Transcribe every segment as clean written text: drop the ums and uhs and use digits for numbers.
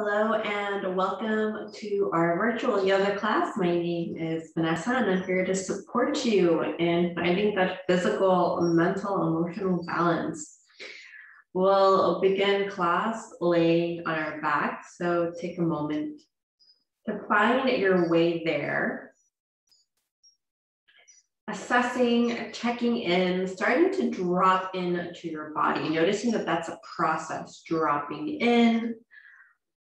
Hello and welcome to our virtual yoga class. My name is Vanessa and I'm here to support you in finding that physical, mental, emotional balance. We'll begin class laying on our back, so take a moment to find your way there. Assessing, checking in, starting to drop into your body, noticing that that's a process, dropping in,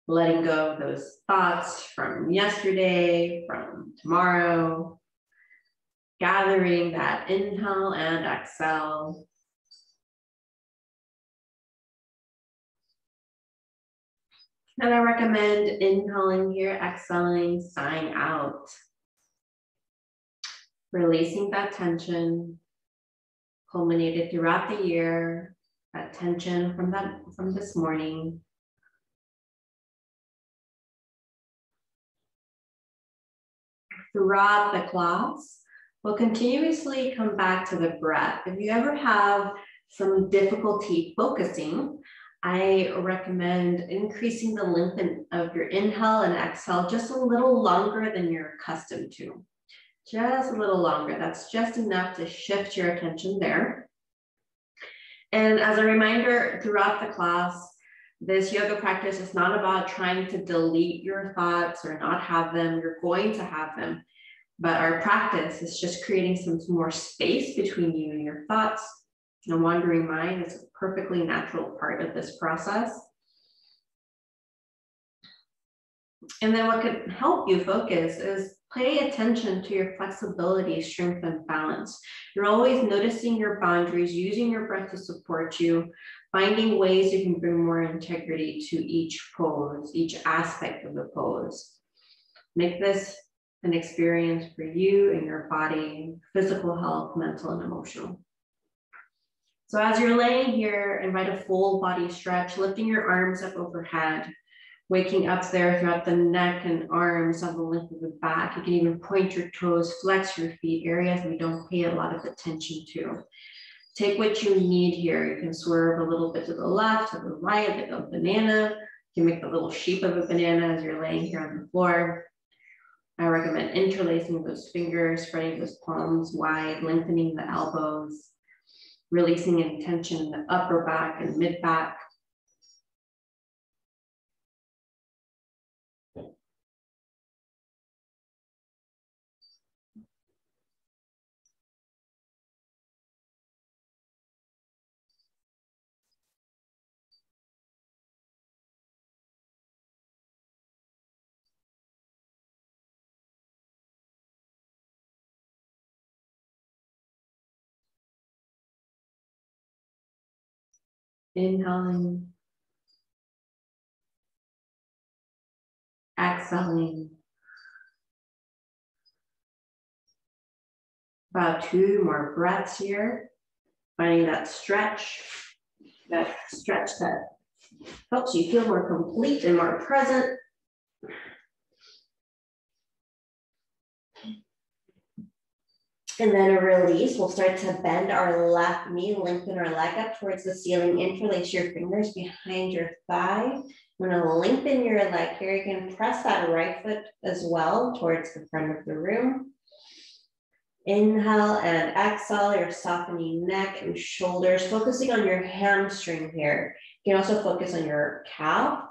letting go of those thoughts from yesterday, from tomorrow, gathering that inhale and exhale. And I recommend inhaling here, exhaling, sighing out. Releasing that tension, culminated throughout the year, that tension from this morning. Throughout the class, we'll continuously come back to the breath. If you ever have some difficulty focusing, I recommend increasing the length of your inhale and exhale just a little longer than you're accustomed to. Just a little longer. That's just enough to shift your attention there. And as a reminder, throughout the class, this yoga practice is not about trying to delete your thoughts or not have them. You're going to have them. But our practice is just creating some more space between you and your thoughts. The wandering mind is a perfectly natural part of this process. And then what can help you focus is pay attention to your flexibility, strength, and balance. You're always noticing your boundaries, using your breath to support you, finding ways you can bring more integrity to each pose, each aspect of the pose. Make this an experience for you and your body, physical health, mental, and emotional. So as you're laying here, invite a full body stretch, lifting your arms up overhead, waking up there throughout the neck and arms on the length of the back. You can even point your toes, flex your feet, areas we don't pay a lot of attention to. Take what you need here. You can swerve a little bit to the left, to the right, like a banana. You can make the little shape of a banana as you're laying here on the floor. I recommend interlacing those fingers, spreading those palms wide, lengthening the elbows, releasing any tension in the upper back and mid back. Inhaling, exhaling. About 2 more breaths here. Finding that stretch that helps you feel more complete and more present. And then a release. We'll start to bend our left knee, lengthen our leg up towards the ceiling. Interlace your fingers behind your thigh. I'm going to lengthen your leg here. You can press that right foot as well towards the front of the room. Inhale and exhale, your softening neck and shoulders, focusing on your hamstring here. You can also focus on your calf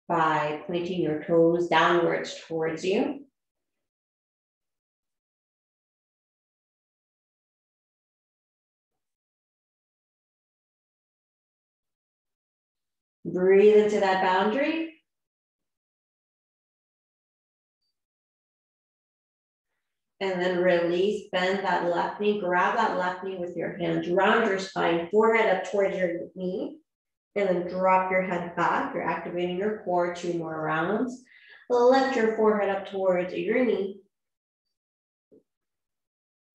by pointing your toes downwards towards you. Breathe into that boundary. And then release, bend that left knee, grab that left knee with your hands, round your spine, forehead up towards your knee, and then drop your head back. You're activating your core, 2 more rounds. Lift your forehead up towards your knee.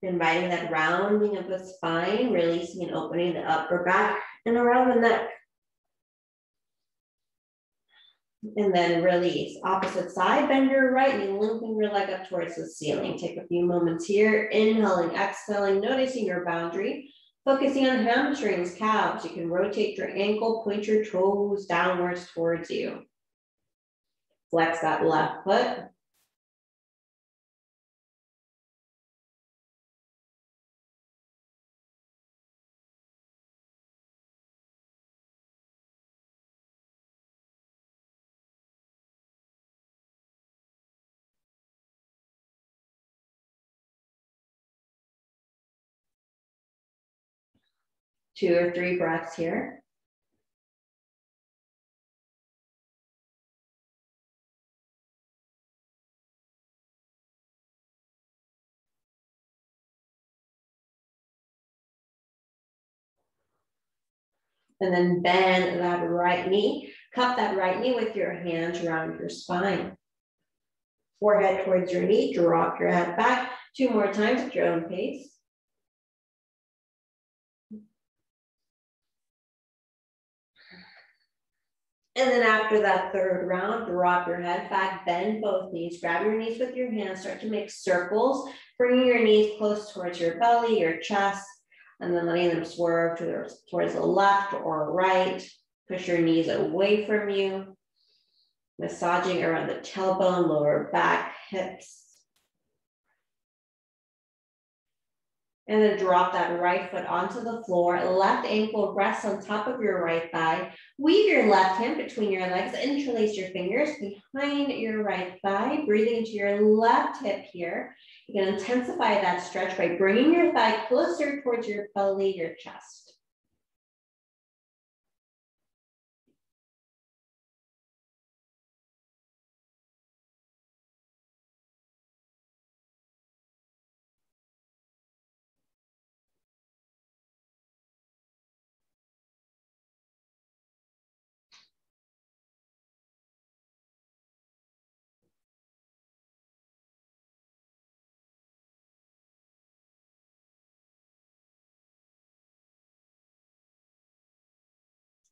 Inviting that rounding of the spine, releasing and opening the upper back and around the neck. And then release. Opposite side, bend your right knee, lengthen your leg up towards the ceiling. Take a few moments here, inhaling, exhaling, noticing your boundary, focusing on hamstrings, calves. You can rotate your ankle, point your toes downwards towards you. Flex that left foot. Two or three breaths here. And then bend that right knee. Cup that right knee with your hands around your spine. Forehead towards your knee, drop your head back. Two more times at your own pace. And then after that third round, drop your head back, bend both knees, grab your knees with your hands, start to make circles, bringing your knees close towards your belly, your chest, and then letting them swerve towards the left or right. Push your knees away from you, massaging around the tailbone, lower back, hips. And then drop that right foot onto the floor. Left ankle rests on top of your right thigh. Weave your left hand between your legs. Interlace your fingers behind your right thigh. Breathing into your left hip here. You can intensify that stretch by bringing your thigh closer towards your belly, your chest.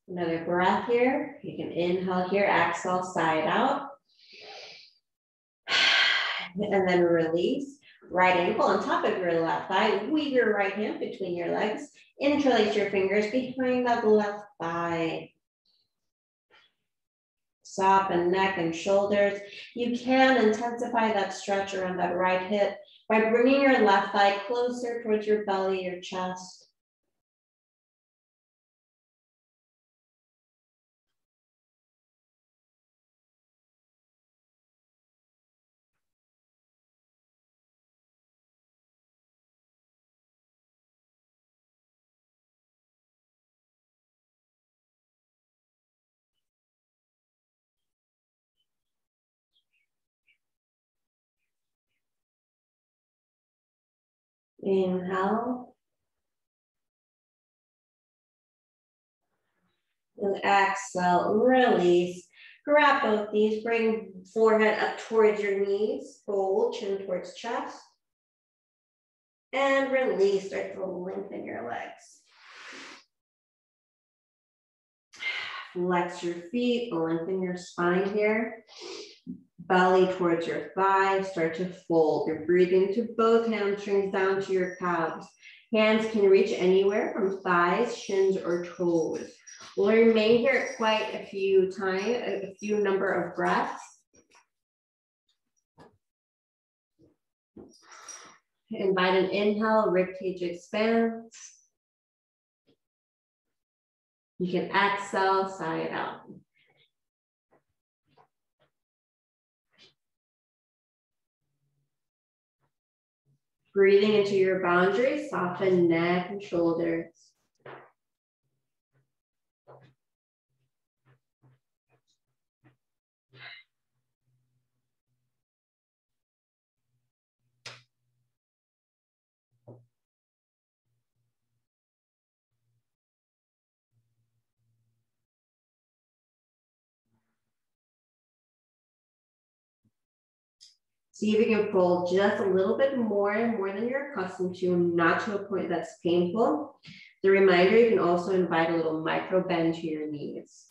Another breath here. You can inhale here, exhale, side out. And then release. Right ankle on top of your left thigh. Weave your right hand between your legs. Interlace your fingers behind that left thigh. Soften neck and shoulders. You can intensify that stretch around that right hip by bringing your left thigh closer towards your belly, your chest. Inhale. And exhale, release. Grab both knees, bring forehead up towards your knees, fold, chin towards chest. And release, start to lengthen your legs. Flex your feet, lengthen your spine here. Belly towards your thighs, start to fold. You're breathing to both hamstrings down to your calves. Hands can reach anywhere from thighs, shins, or toes. We'll remain here quite a few number of breaths. Invite an inhale, ribcage expands. You can exhale, sigh it out. Breathing into your boundaries, soften neck and shoulders. See if you can pull just a little bit more than you're accustomed to, not to a point that's painful. The reminder, you can also invite a little micro bend to your knees.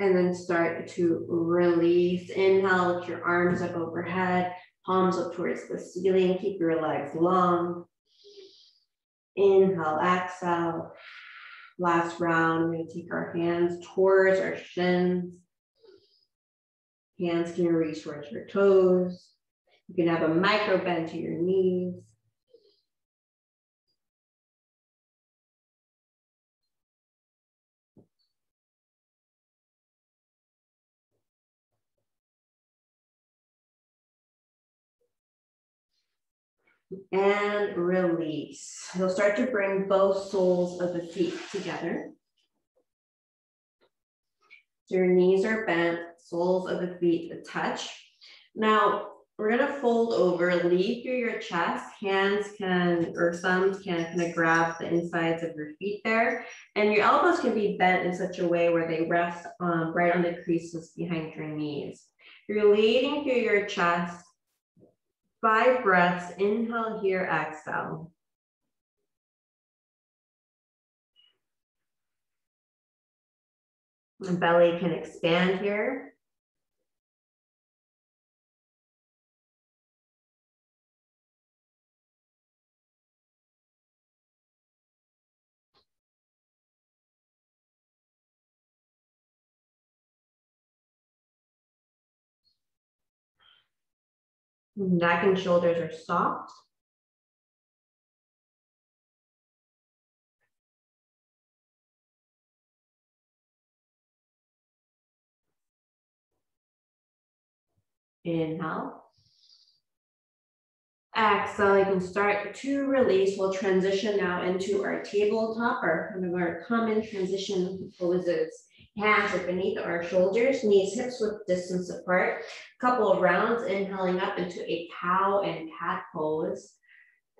And then start to release. Inhale, lift your arms up overhead, palms up towards the ceiling. Keep your legs long. Inhale, exhale. Last round, we're going to take our hands towards our shins. Hands can reach towards your toes. You can have a micro bend to your knees. And release. You'll start to bring both soles of the feet together. So your knees are bent, soles of the feet touch. Now, we're gonna fold over, lead through your chest. Hands can, or thumbs can kind of grab the insides of your feet there. And your elbows can be bent in such a way where they rest right on the creases behind your knees. You're leading through your chest. 5 breaths, inhale here, exhale. The belly can expand here. Neck and shoulders are soft. Inhale. Exhale, you can start to release. We'll transition now into our tabletop, or kind of our common transition poses. Hands are beneath our shoulders, knees, hips width distance apart. Couple of rounds, inhaling up into a cow and cat pose.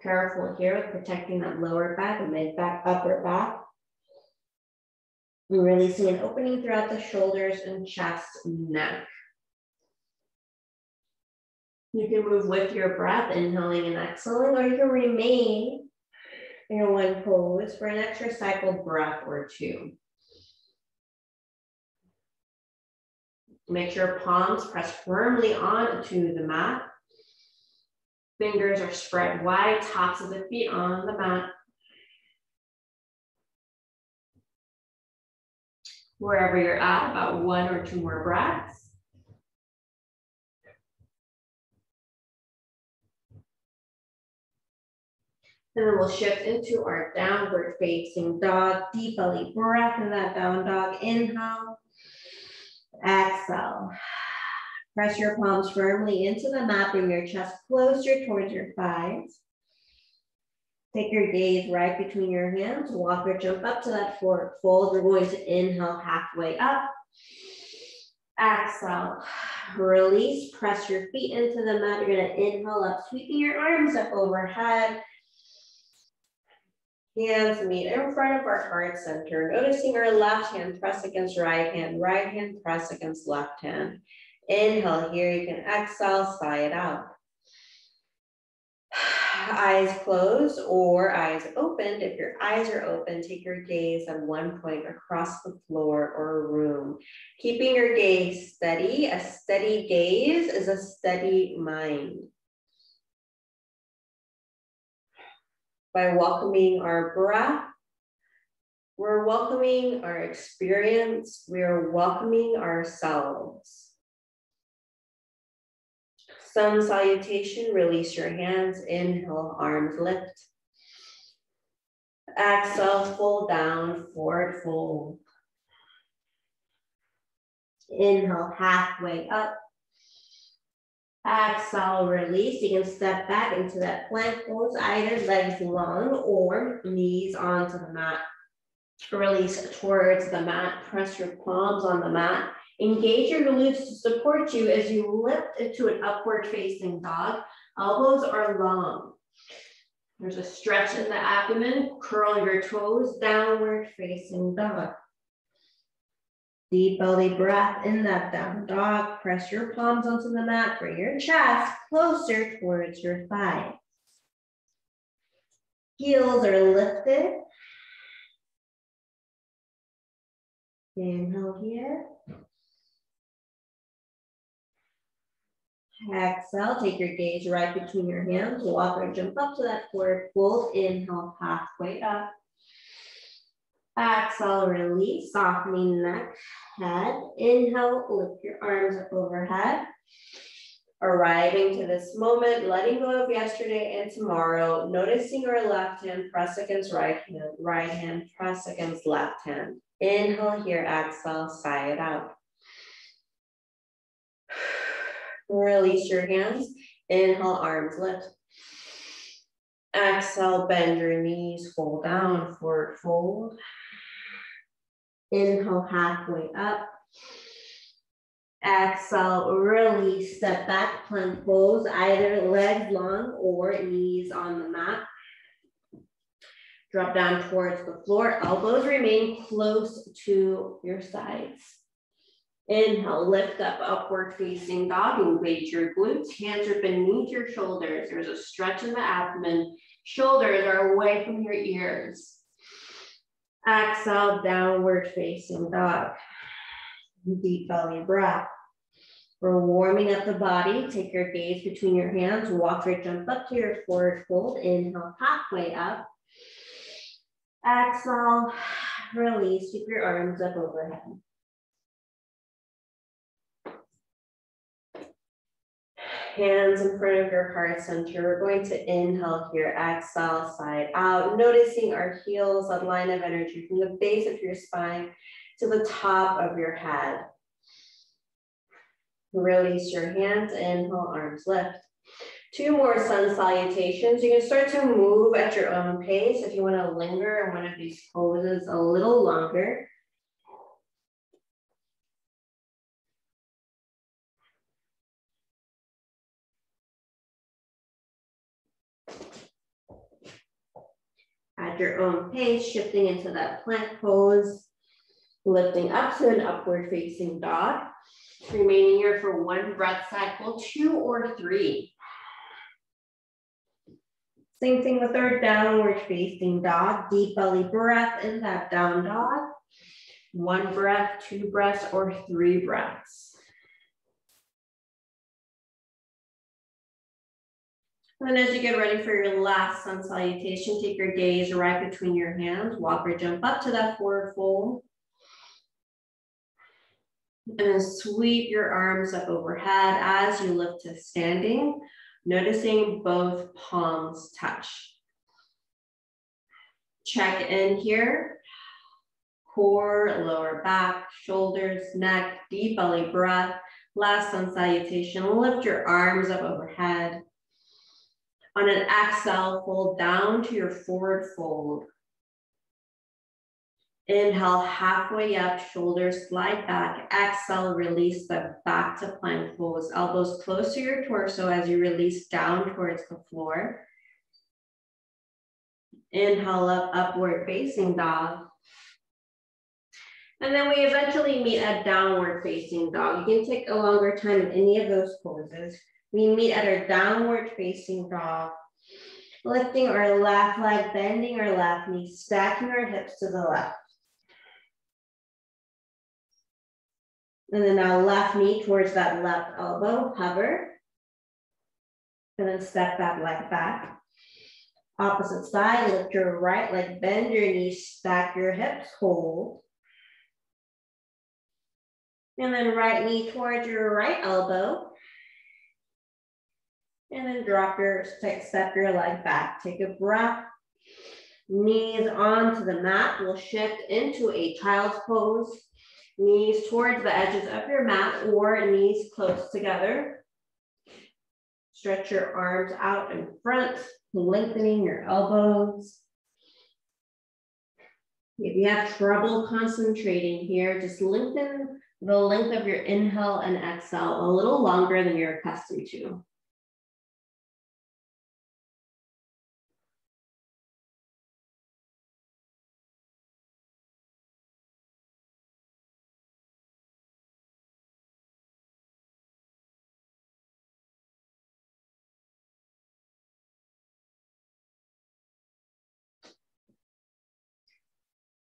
Careful here with protecting that lower back, the mid back, upper back. We're releasing an opening throughout the shoulders and chest, neck. You can move with your breath, inhaling and exhaling, or you can remain in one pose for an extra cycle breath or two. Make sure palms press firmly onto the mat. Fingers are spread wide, tops of the feet on the mat. Wherever you're at, about 1 or 2 more breaths. And then we'll shift into our downward facing dog. Deep belly breath in that down dog. Inhale, exhale. Press your palms firmly into the mat. Bring your chest closer towards your thighs. Take your gaze right between your hands. Walk or jump up to that forward fold. We're going to inhale halfway up. Exhale. Release. Press your feet into the mat. You're going to inhale up, sweeping your arms up overhead. Hands meet in front of our heart center. Noticing our left hand press against right hand press against left hand. Inhale here, you can exhale, sigh it out. Eyes closed or eyes opened. If your eyes are open, take your gaze at one point across the floor or room. Keeping your gaze steady. A steady gaze is a steady mind. By welcoming our breath, we're welcoming our experience. We are welcoming ourselves. Sun salutation, release your hands. Inhale, arms lift. Exhale, fold down, forward fold. Inhale, halfway up. Exhale, release. You can step back into that plank pose, either legs long or knees onto the mat. Release towards the mat. Press your palms on the mat. Engage your glutes to support you as you lift into an upward facing dog. Elbows are long. There's a stretch in the abdomen. Curl your toes, downward facing dog. Deep belly breath in that down dog. Press your palms onto the mat. Bring your chest closer towards your thighs. Heels are lifted. Inhale here. Exhale, take your gaze right between your hands. Walk or jump up to that forward fold. Inhale, halfway up. Exhale, release, softening neck, head. Inhale, lift your arms up overhead. Arriving to this moment, letting go of yesterday and tomorrow, noticing our left hand press against right hand press against left hand. Inhale here, exhale, sigh it out. Release your hands. Inhale, arms lift. Exhale, bend your knees, fold down, forward fold. Inhale, halfway up. Exhale, release, step back, plank pose, either legs long or knees on the mat. Drop down towards the floor, elbows remain close to your sides. Inhale, lift up, upward facing dog, engage your glutes, hands are beneath your shoulders. There's a stretch in the abdomen, shoulders are away from your ears. Exhale, downward facing dog. Deep belly breath. We're warming up the body. Take your gaze between your hands. Walk or jump up to your forward fold. Inhale, halfway up. Exhale, release. Keep your arms up overhead. Hands in front of your heart center. We're going to inhale here. Exhale, side out. Noticing our heels, that line of energy from the base of your spine to the top of your head. Release your hands, inhale, arms lift. 2 more sun salutations. You can start to move at your own pace if you want to linger in one of these poses a little longer. At your own pace, shifting into that plank pose, lifting up to an upward facing dog. Remaining here for 1 breath cycle, 2 or 3. Same thing with our downward facing dog. Deep belly breath in that down dog. 1 breath, 2 breaths, or 3 breaths. And then as you get ready for your last sun salutation, take your gaze right between your hands. Walk or jump up to that forward fold. And then sweep your arms up overhead as you lift to standing, noticing both palms touch. Check in here. Core, lower back, shoulders, neck, deep belly breath. Last sun salutation, lift your arms up overhead. On an exhale, fold down to your forward fold. Inhale, halfway up, shoulders slide back. Exhale, release them back to plank pose. Elbows close to your torso as you release down towards the floor. Inhale up, upward facing dog. And then we eventually meet at downward facing dog. You can take a longer time in any of those poses. We meet at our downward facing dog. Lifting our left leg, bending our left knee, stacking our hips to the left. And then now left knee towards that left elbow, hover. And then step that leg back. Opposite side, lift your right leg, bend your knees, stack your hips, hold. And then right knee towards your right elbow. And then drop your, step your leg back. Take a breath. Knees onto the mat. We'll shift into a child's pose. Knees towards the edges of your mat or knees close together. Stretch your arms out in front, lengthening your elbows. If you have trouble concentrating here, just lengthen the length of your inhale and exhale a little longer than you're accustomed to.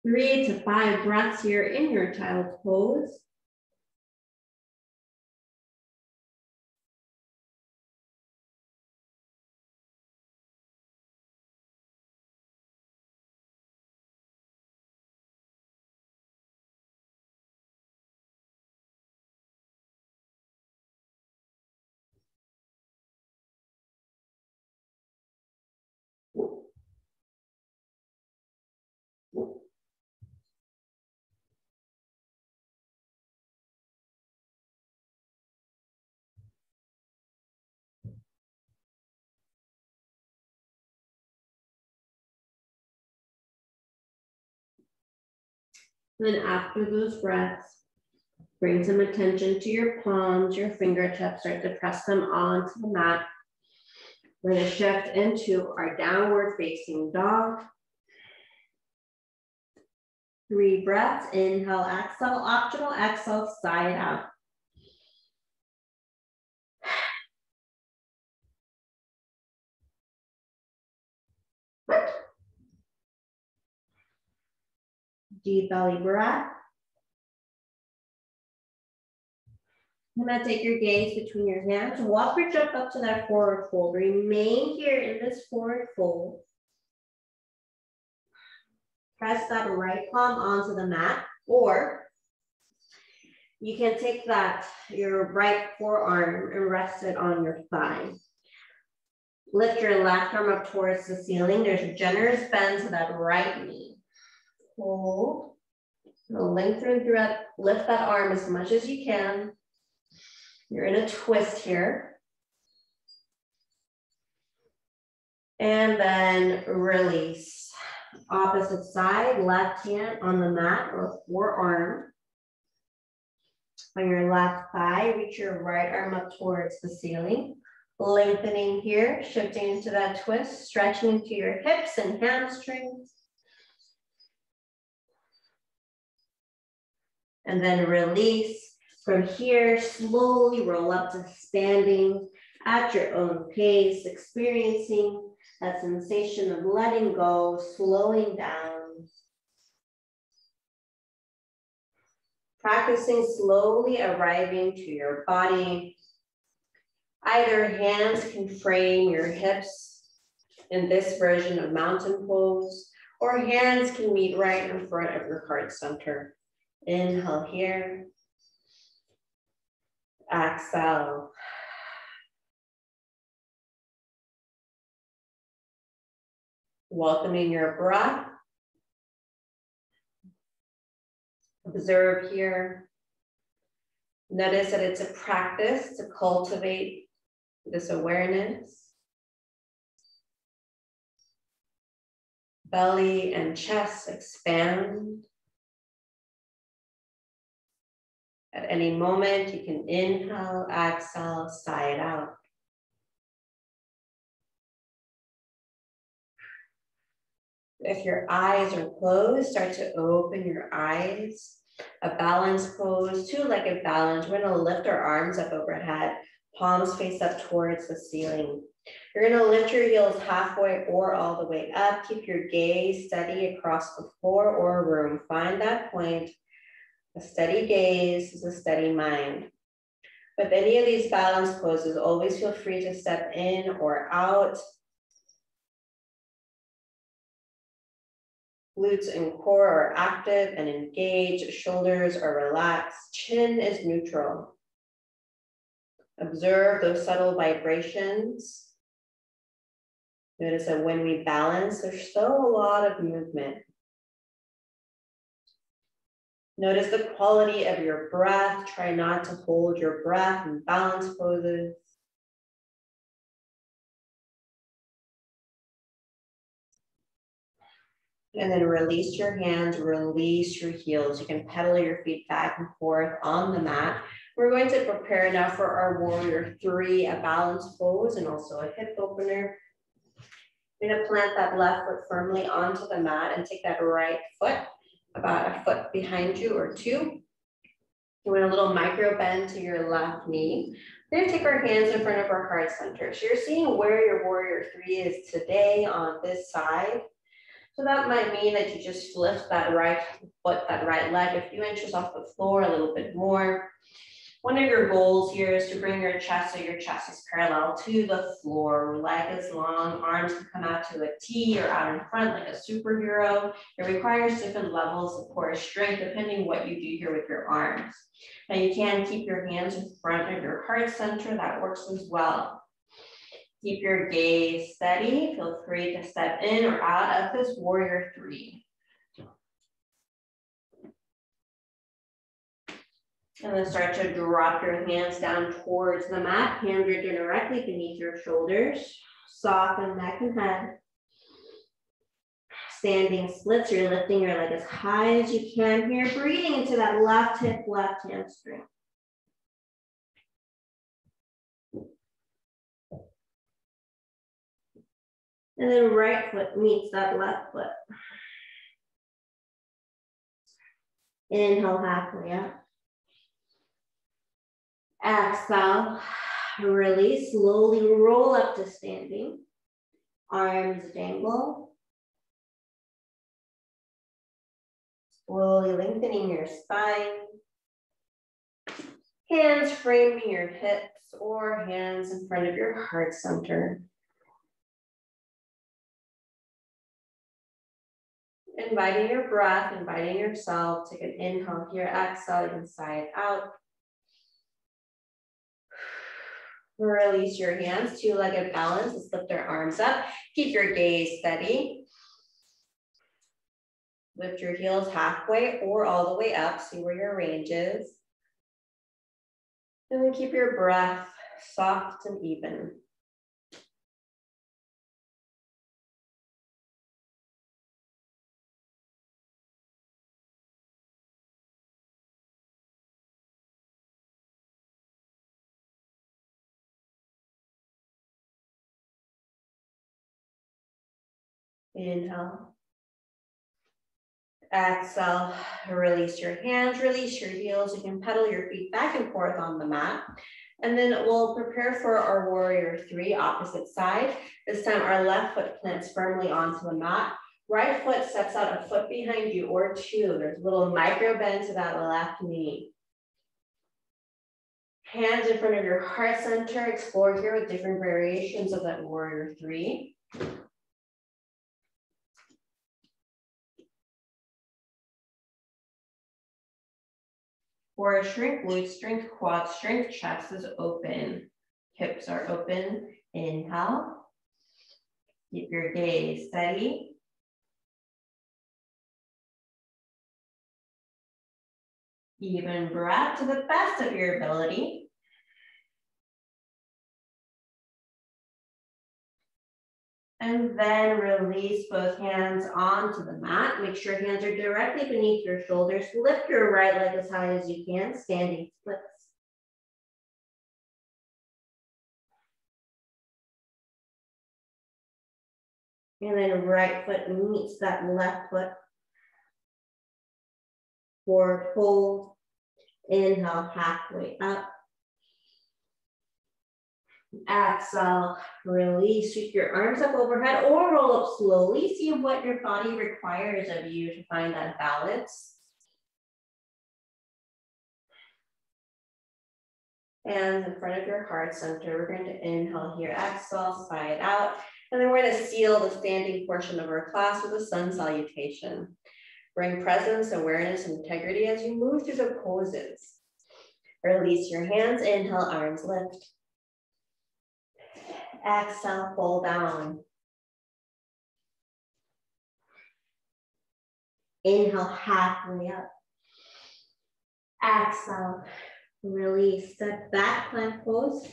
Three to 5 breaths here in your child's pose. Then after those breaths, bring some attention to your palms, your fingertips, start to press them onto the mat. We're going to shift into our downward facing dog. 3 breaths, inhale, exhale, optional exhale, side out. Deep belly breath. I'm going to take your gaze between your hands. Walk or jump up to that forward fold. Remain here in this forward fold. Press that right palm onto the mat, or you can take your right forearm and rest it on your thigh. Lift your left arm up towards the ceiling. There's a generous bend to that right knee. Hold. Lengthen through it. Lift that arm as much as you can. You're in a twist here. And then release. Opposite side, left hand on the mat or forearm. On your left thigh, reach your right arm up towards the ceiling. Lengthening here, shifting into that twist, stretching into your hips and hamstrings. And then release. From here, slowly roll up to standing at your own pace, experiencing that sensation of letting go, slowing down. Practicing slowly arriving to your body. Either hands can frame your hips in this version of mountain pose, or hands can meet right in front of your heart center. Inhale here. Exhale. Welcoming your breath. Observe here. Notice that it's a practice to cultivate this awareness. Belly and chest expand. At any moment, you can inhale, exhale, sigh it out. If your eyes are closed, start to open your eyes. A balance pose, 2-legged balance. We're gonna lift our arms up overhead, palms face up towards the ceiling. You're gonna lift your heels halfway or all the way up. Keep your gaze steady across the floor or room. Find that point. A steady gaze is a steady mind. With any of these balance poses, always feel free to step in or out. Glutes and core are active and engaged. Shoulders are relaxed. Chin is neutral. Observe those subtle vibrations. Notice that when we balance, there's still a lot of movement. Notice the quality of your breath. Try not to hold your breath in balance poses. And then release your hands, release your heels. You can pedal your feet back and forth on the mat. We're going to prepare now for our warrior 3, a balance pose and also a hip opener. You're gonna plant that left foot firmly onto the mat and take that right foot about a foot behind you or 2. You want a little micro bend to your left knee. We're gonna take our hands in front of our heart center. So you're seeing where your warrior 3 is today on this side. So that might mean that you just lift that right foot, that right leg a few inches off the floor, a little bit more. One of your goals here is to bring your chest so your chest is parallel to the floor. Leg is long, arms can come out to a T or out in front like a superhero. It requires different levels of core strength depending what you do here with your arms. Now you can keep your hands in front of your heart center, that works as well. Keep your gaze steady. Feel free to step in or out of this warrior 3. And then start to drop your hands down towards the mat. Hands are directly beneath your shoulders. Soften neck and head. Standing splits, you're lifting your leg as high as you can here, breathing into that left hip, left hamstring. And then right foot meets that left foot. Inhale, halfway up. Exhale, release, slowly roll up to standing. Arms dangle. Slowly lengthening your spine. Hands framing your hips or hands in front of your heart center. Inviting your breath, inviting yourself. Take an inhale here, exhale inside out. Release your hands, two-legged balance. Let's lift our arms up. Keep your gaze steady. Lift your heels halfway or all the way up. See where your range is. And then keep your breath soft and even. Inhale. Exhale, release your hands, release your heels. You can pedal your feet back and forth on the mat. And then we'll prepare for our warrior three, opposite side. This time our left foot plants firmly onto the mat. Right foot steps out a foot behind you or two. There's a little micro bend to that left knee. Hands in front of your heart center. Explore here with different variations of that warrior three. For a shrink glutes, strength quads, strength chest is open. Hips are open. Inhale. Keep your gaze steady. Even breath to the best of your ability. And then release both hands onto the mat. Make sure hands are directly beneath your shoulders. Lift your right leg as high as you can, standing splits. And then right foot meets that left foot. Forward fold. Inhale, halfway up. Exhale, release, sweep your arms up overhead or roll up slowly. See what your body requires of you to find that balance. Hands in front of your heart center. We're going to inhale here, exhale, side out. And then we're going to seal the standing portion of our class with a sun salutation. Bring presence, awareness, and integrity as you move through the poses. Release your hands, inhale, arms lift. Exhale, fold down. Inhale, halfway up. Exhale, release. Step back, plank pose.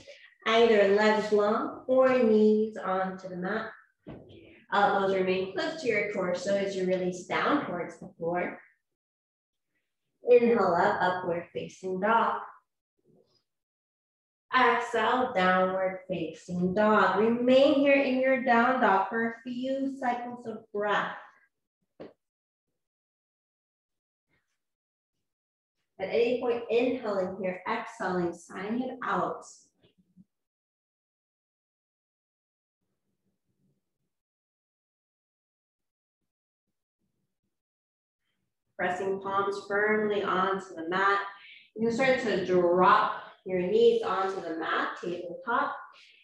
Either legs long or knees onto the mat. Elbows remain close to your torso as you release down towards the floor. Inhale up, upward facing dog. Exhale, downward facing dog. Remain here in your down dog for a few cycles of breath. At any point, inhaling here, exhaling, signing it out. Pressing palms firmly onto the mat. You can start to drop your knees onto the mat, tabletop.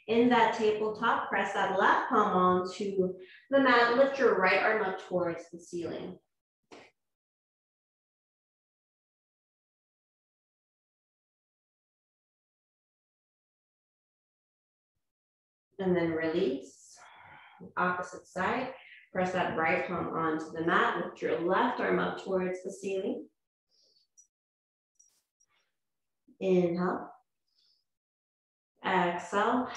In that tabletop, press that left palm onto the mat. Lift your right arm up towards the ceiling. And then release. Opposite side. Press that right palm onto the mat. Lift your left arm up towards the ceiling. Inhale. Exhale.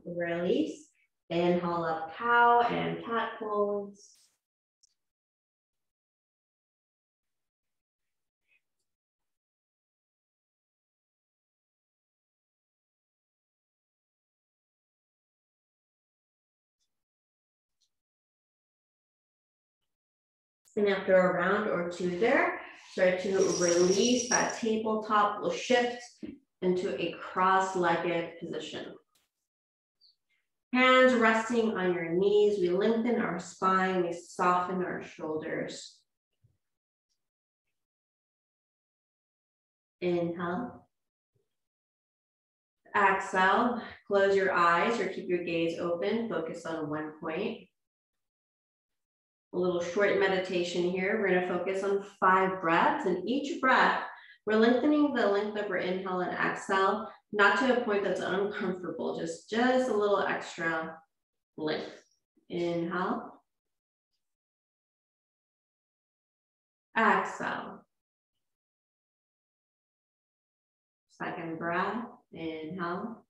Release. Inhale up, cow and cat pose. And after a round or two there, start to release that tabletop. We'll shift into a cross-legged position. Hands resting on your knees. We lengthen our spine. We soften our shoulders. Inhale. Exhale. Close your eyes or keep your gaze open. Focus on one point. A little short meditation here. We're going to focus on 5 breaths, and each breath, we're lengthening the length of our inhale and exhale, not to a point that's uncomfortable, just a little extra length. Inhale. Exhale. Second breath. Inhale.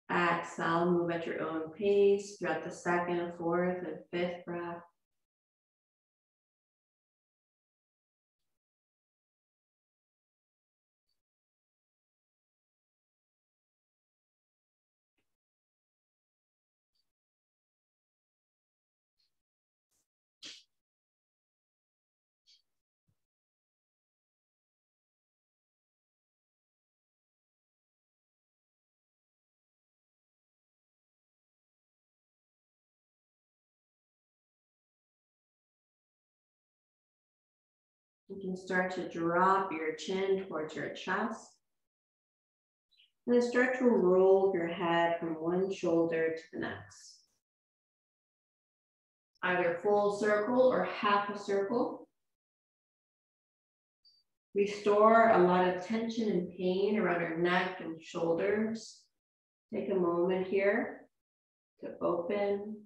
Exhale, move at your own pace throughout the second, fourth, and fifth breath. You can start to drop your chin towards your chest. And then start to roll your head from one shoulder to the next. Either full circle or half a circle. We store a lot of tension and pain around our neck and shoulders. Take a moment here to open.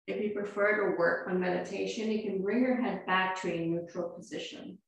If you prefer to work on meditation, you can bring your head back to a neutral position.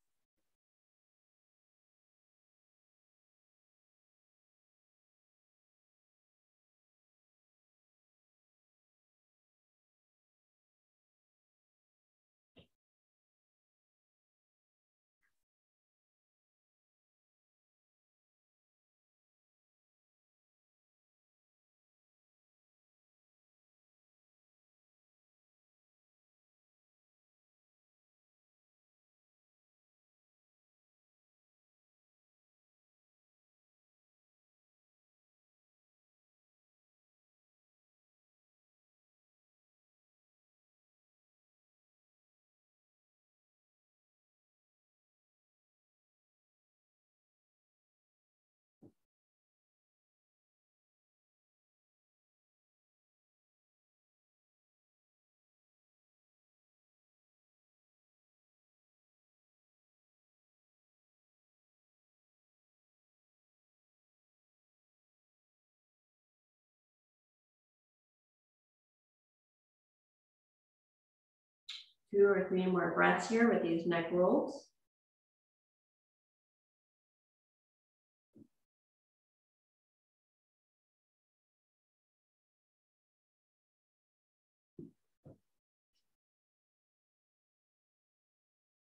Two or three more breaths here with these neck rolls.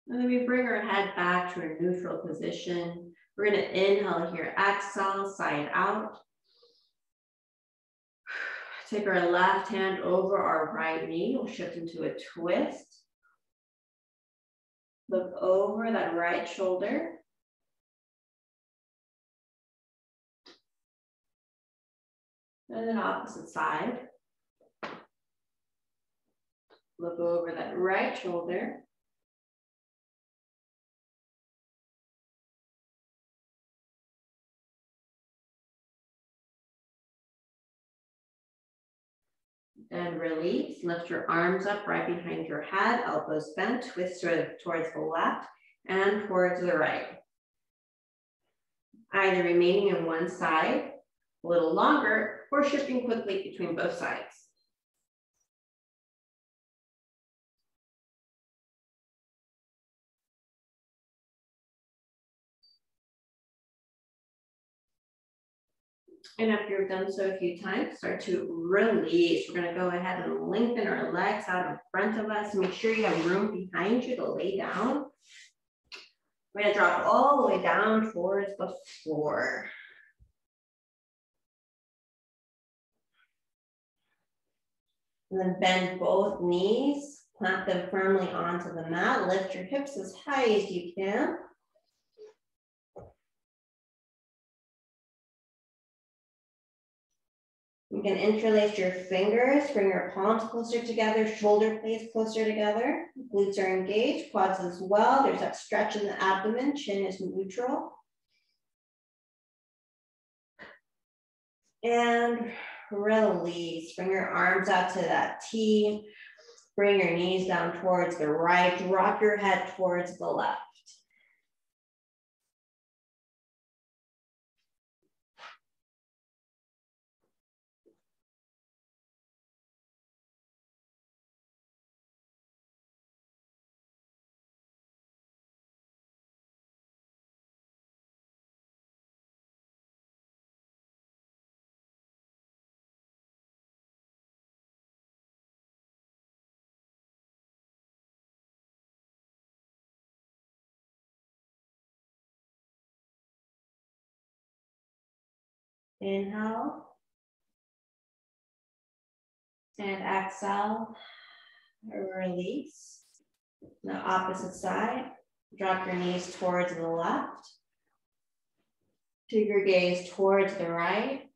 And then we bring our head back to a neutral position. We're going to inhale here, exhale, side out. Take our left hand over our right knee. We'll shift into a twist. Look over that right shoulder. And then opposite side. Look over that right shoulder. And release. Lift your arms up right behind your head, elbows bent, twist towards the left and towards the right. Either remaining on one side a little longer or shifting quickly between both sides. And after you've done so a few times, start to release. We're going to go ahead and lengthen our legs out in front of us. Make sure you have room behind you to lay down. We're going to drop all the way down towards the floor. And then bend both knees, plant them firmly onto the mat. Lift your hips as high as you can. You can interlace your fingers, bring your palms closer together, shoulder blades closer together. Glutes are engaged, quads as well. There's that stretch in the abdomen, chin is neutral. And release, bring your arms out to that T. Bring your knees down towards the right, drop your head towards the left. Inhale. And exhale, release. Now opposite side, drop your knees towards the left. Take your gaze towards the right.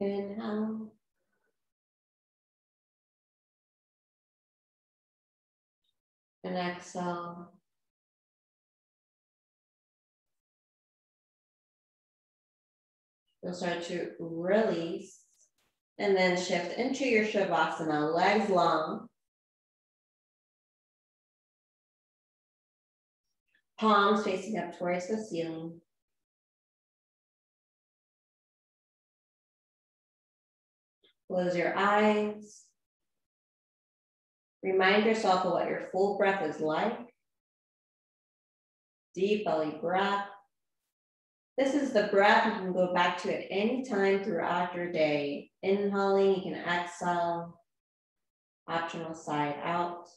Inhale. And exhale. You'll start to release and then shift into your Shavasana, legs long. Palms facing up towards the ceiling. Close your eyes. Remind yourself of what your full breath is like. Deep belly breath. This is the breath you can go back to at any time throughout your day. Inhaling, you can exhale. Optional side out.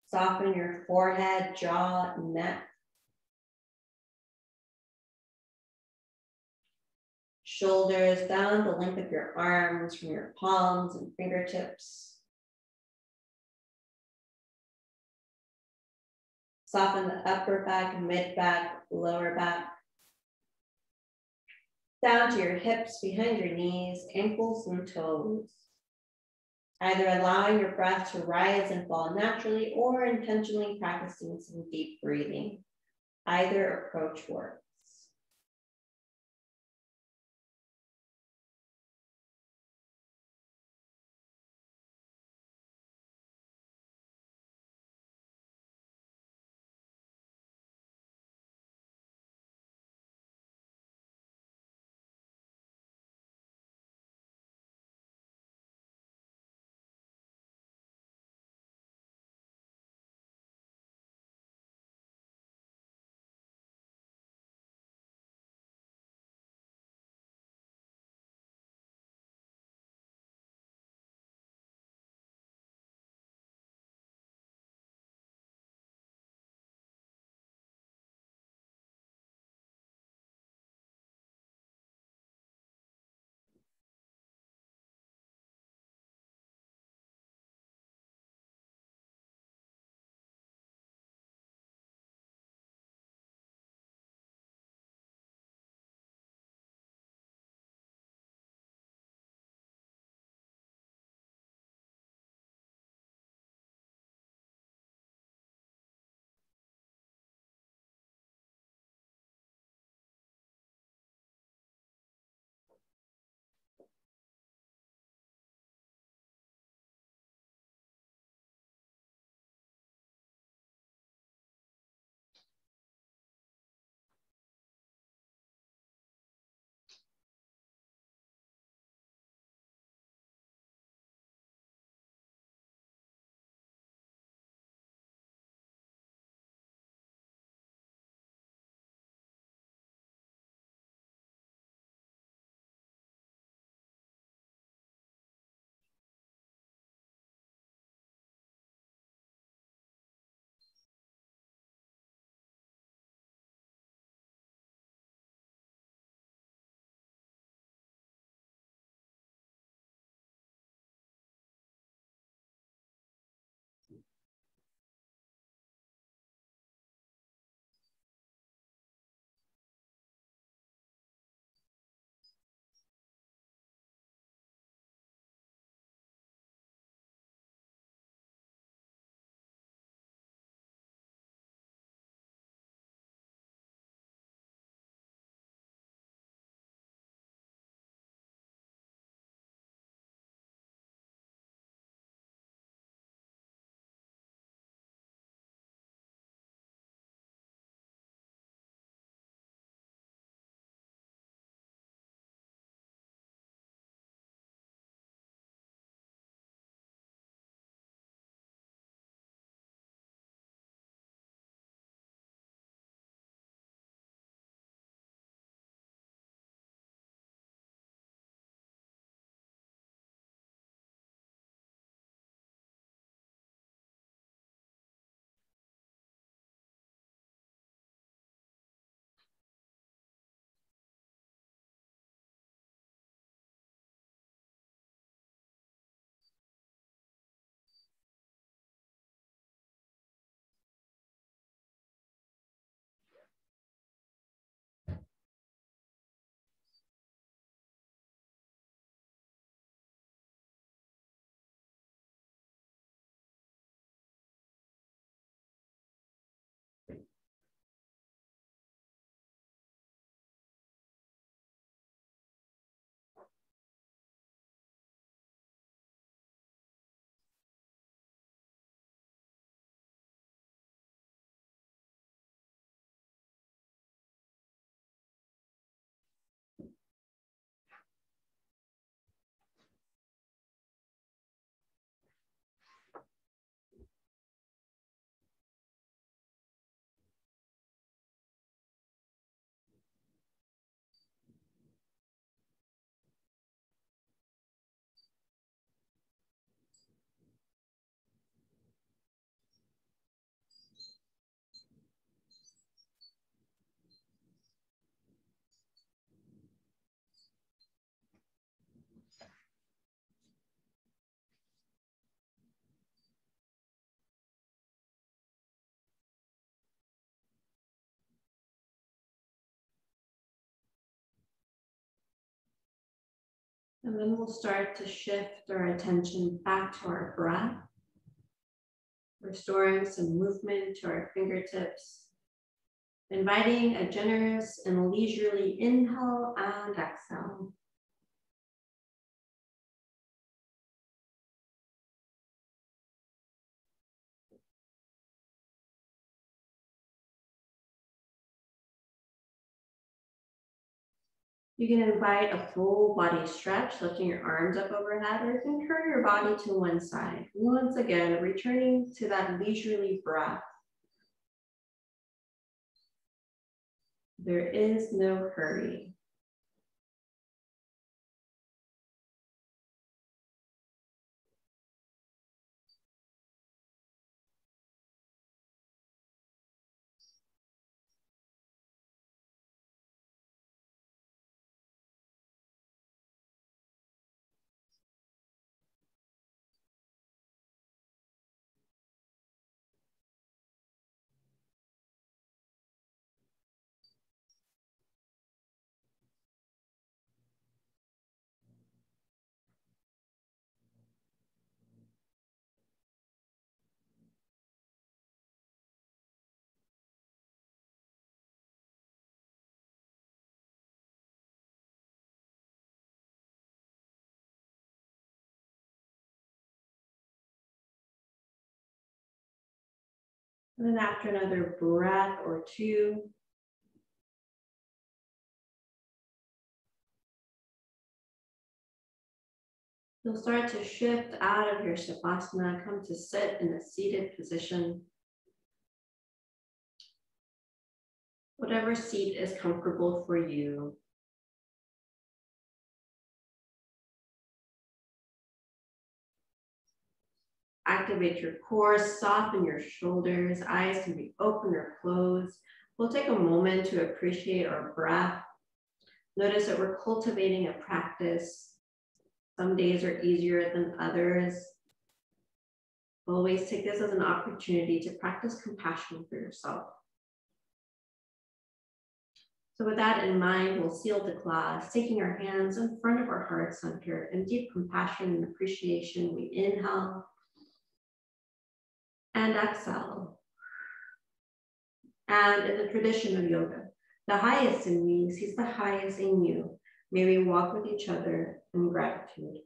Soften your forehead, jaw, neck. Shoulders down the length of your arms from your palms and fingertips. Soften the upper back, mid back, lower back. Down to your hips, behind your knees, ankles and toes. Either allowing your breath to rise and fall naturally or intentionally practicing some deep breathing. Either approach works. And then we'll start to shift our attention back to our breath, restoring some movement to our fingertips, inviting a generous and leisurely inhale and exhale. You can invite a full body stretch, lifting your arms up overhead, or you can turn your body to one side. Once again, returning to that leisurely breath. There is no hurry. And then after another breath or two, you'll start to shift out of your Shavasana, come to sit in a seated position. Whatever seat is comfortable for you. Activate your core, soften your shoulders, eyes can be open or closed. We'll take a moment to appreciate our breath. Notice that we're cultivating a practice. Some days are easier than others. Always take this as an opportunity to practice compassion for yourself. So with that in mind, we'll seal the class, taking our hands in front of our heart center in deep compassion and appreciation. We inhale and exhale. And in the tradition of yoga, the highest in me sees the highest in you. May we walk with each other in gratitude.